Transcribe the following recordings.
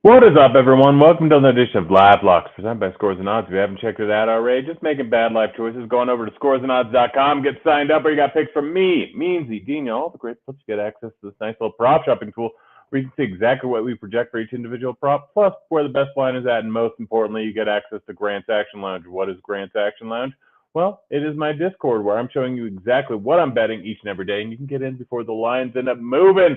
What is up, everyone? Welcome to another edition of Live Locks, presented by Scores and Odds. If you haven't checked it out already, just making bad life choices. Going over to scoresandodds.com, get signed up, or you got picks from me, Meansy, Dino, all the great folks. You get access to this nice little prop shopping tool where you can see exactly what we project for each individual prop, plus where the best line is at, and most importantly, you get access to Grant's Action Lounge. What is Grant's Action Lounge? Well, it is my Discord where I'm showing you exactly what I'm betting each and every day, and you can get in before the lines end up moving.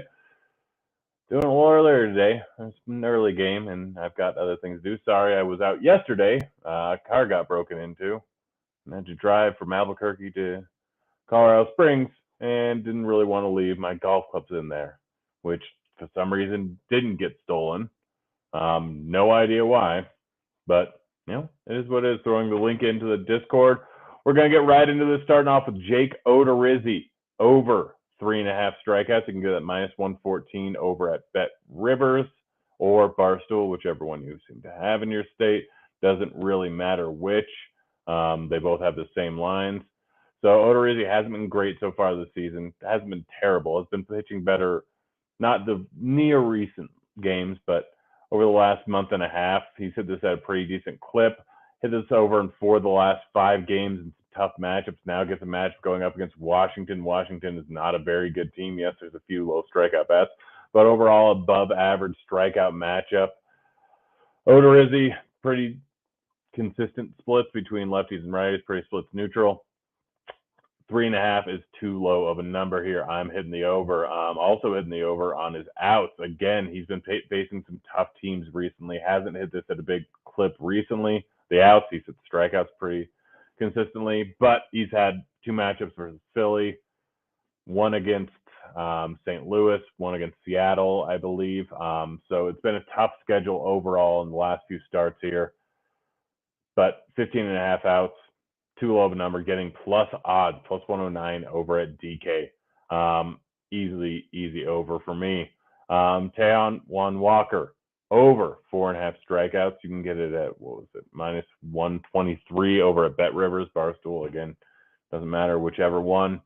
Doing a little earlier today. It's an early game, and I've got other things to do. Sorry, I was out yesterday. A car got broken into, and I had to drive from Albuquerque to Colorado Springs, and didn't really want to leave my golf clubs in there, which for some reason didn't get stolen. No idea why, but it is what it is. Throwing the link into the Discord. We're gonna get right into this. Starting off with Jake Odorizzi over 3.5 strikeouts. You can get that -114 over at Bet Rivers or Barstool, whichever one you seem to have in your state. Doesn't really matter which. They both have the same lines. So Odorizzi hasn't been great so far this season. Hasn't been terrible. Has been pitching better, not the near recent games, but over the last month and a half. He's hit this at a pretty decent clip. Hit this over in 4 of the last 5 games in tough matchups. Now gets a matchup going up against Washington. Washington is not a very good team. Yes, there's a few low strikeout bats, but overall above average strikeout matchup. Odorizzi, pretty consistent splits between lefties and righties, pretty splits neutral. 3.5 is too low of a number here. I'm hitting the over. Also hitting the over on his outs. Again, he's been facing some tough teams recently. Hasn't hit this at a big clip recently. The outs, he's hit strikeouts pretty consistently, but he's had 2 matchups versus Philly, one against St. Louis, one against Seattle, I believe. So it's been a tough schedule overall in the last few starts here. But 15.5 outs, too low of a number, getting plus odds, plus 109 over at DK. Easy over for me. Taijuan Walker, over 4.5 strikeouts. You can get it at, -123 over at Bet Rivers. Barstool, again, doesn't matter, whichever one.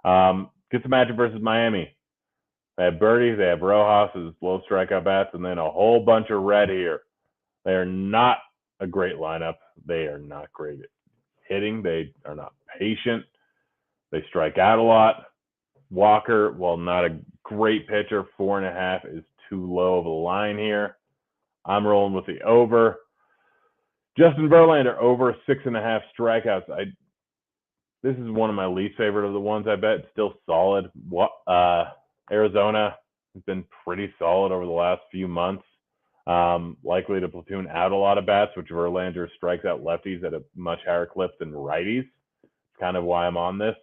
Gets a matchup versus Miami. They have Birdie, they have Rojas as low strikeout bats, and then a whole bunch of red here. They are not a great lineup. They are not great at hitting. They are not patient. They strike out a lot. Walker, while not a great pitcher, 4.5 is too low of a line here. I'm rolling with the over. Justin Verlander, over 6.5 strikeouts. This is one of my least favorite of the ones I bet. It's still solid. Arizona has been pretty solid over the last few months. Likely to platoon out a lot of bats, which Verlander strikes out lefties at a much higher clip than righties. It's kind of why I'm on this.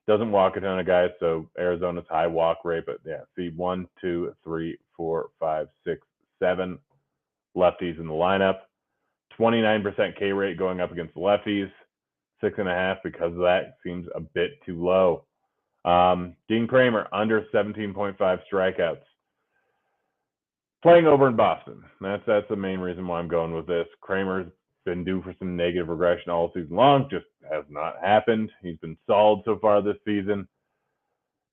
Doesn't walk a ton of guys, so Arizona's high walk rate. But yeah, see 1, 2, 3, 4, 5, 6, 7 lefties in the lineup. 29% K rate going up against the lefties. 6.5 because of that seems a bit too low. Dean Kramer, under 17.5 strikeouts. Playing over in Boston. That's the main reason why I'm going with this. Kramer's been due for some negative regression all season long. Just has not happened. He's been solid so far this season.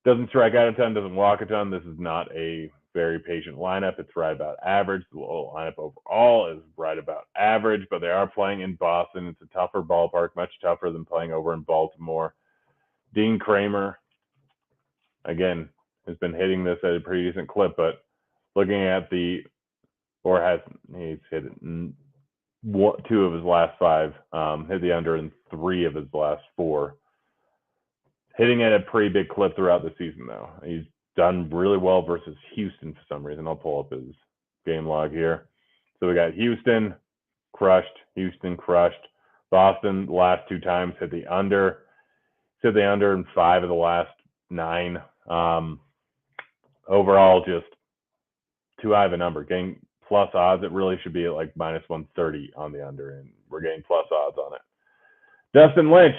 Doesn't strike out a ton, doesn't walk a ton. This is not a very patient lineup. It's right about average. The lineup overall is right about average, but they are playing in Boston. It's a tougher ballpark, much tougher than playing over in Baltimore. Dean Kramer, again, has been hitting this at a pretty decent clip, but looking at he's hit it in 2 of his last 5, hit the under in 3 of his last 4. Hitting at a pretty big clip throughout the season, though. He's done really well versus Houston for some reason. I'll pull up his game log here. So we got Houston, crushed. Houston, crushed. Boston, the last 2 times, hit the under. Hit the under in 5 of the last 9. Overall, just too high of a number. Getting plus odds, it really should be at like -130 on the under, and we're getting plus odds on it. Dustin Lynch.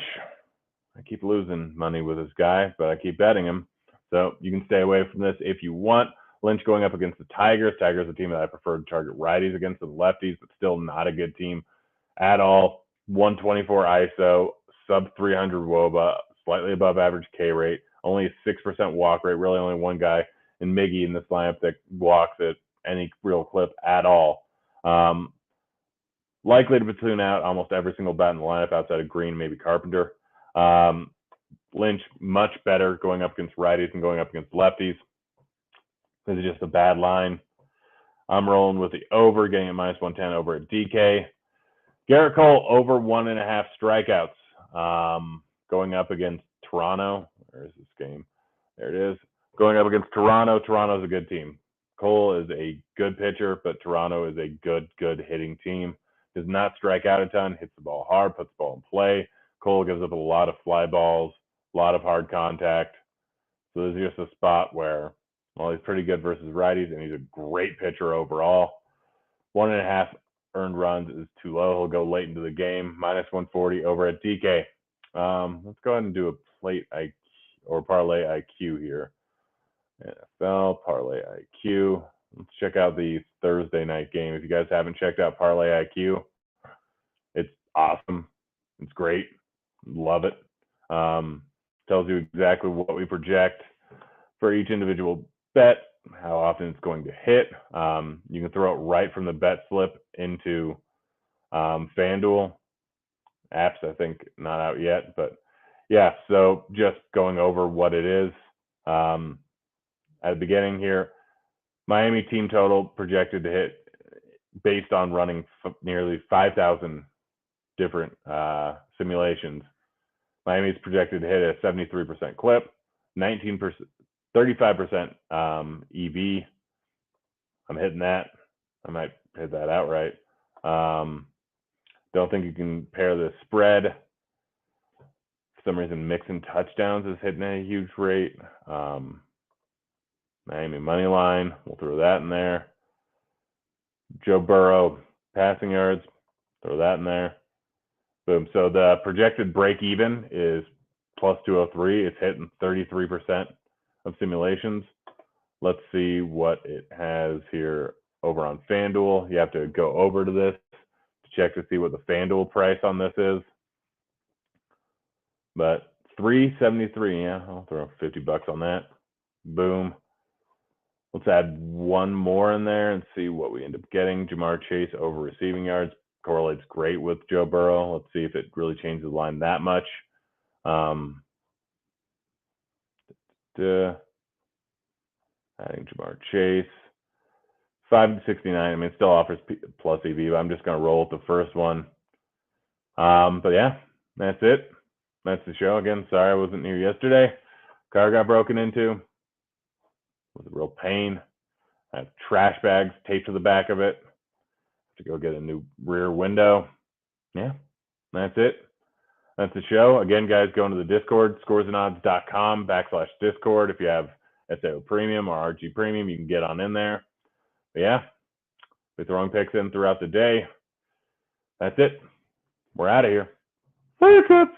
I keep losing money with this guy, but I keep betting him. So you can stay away from this if you want. Lynch going up against the Tigers. Tigers are a team that I prefer to target righties against the lefties, but still not a good team at all. 124 ISO, sub 300 WOBA, slightly above average K rate, only a 6% walk rate. Really only one guy in Miggy in this lineup that walks at any real clip at all. Likely to platoon out almost every single bat in the lineup outside of Green, maybe Carpenter. Lynch, much better going up against righties and going up against lefties. This is just a bad line. I'm rolling with the over, getting a -110 over at DK. Garrett Cole, over 1.5 strikeouts. Going up against Toronto. Where is this game? There it is. Going up against Toronto. Toronto's a good team. Cole is a good pitcher, but Toronto is a good hitting team. Does not strike out a ton, hits the ball hard, puts the ball in play. Cole gives up a lot of fly balls, a lot of hard contact. So this is just a spot where, well, he's pretty good versus righties, and he's a great pitcher overall. 1.5 earned runs is too low. He'll go late into the game. -140 over at DK. Let's go ahead and do a plate IQ or parlay IQ here. NFL parlay IQ. Let's check out the Thursday night game. If you guys haven't checked out parlay IQ, it's awesome. It's great. Love it. Tells you exactly what we project for each individual bet, how often it's going to hit. You can throw it right from the bet slip into FanDuel. Apps, I think, not out yet. But yeah, so just going over what it is. At the beginning here, Miami team total projected to hit based on running nearly 5,000 different simulations. Miami's projected to hit a 73% clip, 19%, 35% EV. I'm hitting that. I might hit that outright. Don't think you can pair the spread. For some reason, mixing touchdowns is hitting at a huge rate. Miami money line, we'll throw that in there. Joe Burrow passing yards, throw that in there. Boom. So the projected break even is +203. It's hitting 33% of simulations. Let's see what it has here over on FanDuel. You have to go over to this to check to see what the FanDuel price on this is. But $373, yeah, I'll throw $50 on that. Boom. Let's add one more in there and see what we end up getting. Jamar Chase over receiving yards correlates great with Joe Burrow. Let's see if it really changes the line that much. Adding Jamar Chase. 5-69. I mean, it still offers plus EV, but I'm just going to roll with the first one. But yeah, that's it. That's the show. Again, sorry I wasn't here yesterday. Car got broken into. It was a real pain. I have trash bags taped to the back of it. Have to go get a new rear window. Yeah, that's it. That's the show. Again, guys, go into the Discord, scoresandodds.com/Discord. If you have SAO Premium or RG Premium, you can get on in there. But yeah, we're throwing picks in throughout the day. That's it. We're out of here. See you, kids.